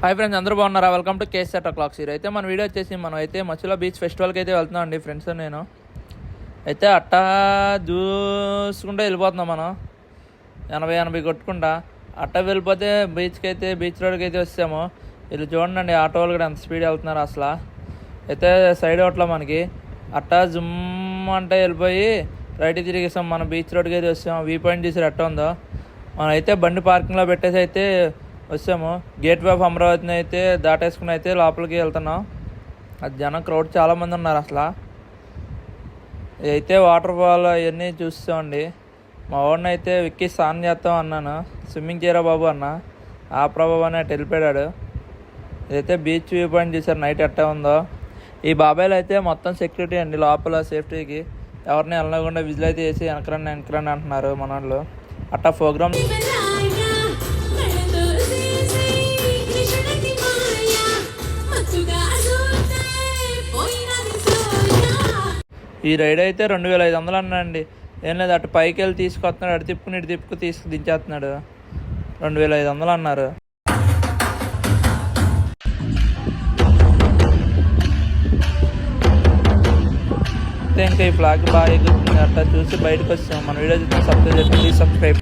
Hi friends, అందరూ బాగున్నారా? Welcome to KSR clocks. అయితే మన వీడియో వచ్చేసి మనం అయితే మచ్చులో బీచ్ ఫెస్టివల్కి అయితే వెళ్తున్నాం అండి ఫ్రెండ్స్. నేను అయితే అట్టా చూసుకుంటూ వెళ్ళిపోతున్నాం. మనం 80 కొట్టుకుంటా అట్టా వెళ్ళిపోతే బీచ్ రోడ్కి అయితే వచ్చాము. వీళ్ళు చూడండి, ఆటో వాళ్ళు కూడా ఎంత స్పీడ్ వెళ్తున్నారు అసలు. అయితే సైడ్ అవుట్లో మనకి అట్టా జుమ్ అంటే వెళ్ళిపోయి రైట్ తిరిగేసాం. మనం బీచ్ రోడ్కి అయితే వచ్చాము. వ్యూ పాయింట్ చూసి అట్ట ఉందో. మనం అయితే బండి పార్కింగ్లో పెట్టేసి అయితే వచ్చాము. గేట్ వే ఆఫ్ అమరావతిని అయితే దాటేసుకుని అయితే లోపలికి వెళ్తున్నాం. అది జనం క్రౌడ్ చాలామంది ఉన్నారు అసలు. అయితే వాటర్ ఫాల్ అవన్నీ చూస్తామండి. మా వాడిని అయితే విక్కి స్నానం చేస్తాం అన్నాను. స్విమ్మింగ్ చేయరా బాబు అన్న. ఆ ప్రభావం అని అటు వెళ్ళిపోయాడు. ఇదైతే బీచ్ వ్యూ పాయింట్ చూసారు నైట్ ఎట్టా ఉందో. ఈ బాబాయ్లు అయితే మొత్తం సెక్యూరిటీ అండి లోపల సేఫ్టీకి. ఎవరిని వెళ్ళకుండా విజిల్ అయితే వేసి వెనకరండి అంటున్నారు మన వాళ్ళు. అట్టా ప్రోగ్రామ్ ఈ రైడ్ అయితే 2500 అన్నాడండి. ఏం లేదు, అటు పైకి వెళ్ళి తీసుకొస్తున్నాడు, అటు తిప్పుకుని ఇటు తిప్పుకు దించేస్తున్నాడు. 2500 అన్నారు. ఇంకా ఈ ఫ్లాగ్ బాగా ఎగురుతుంది. అట్లా చూసి బయటకు వచ్చాము. మన వీడియో చూస్తే సబ్స్క్రైబ్.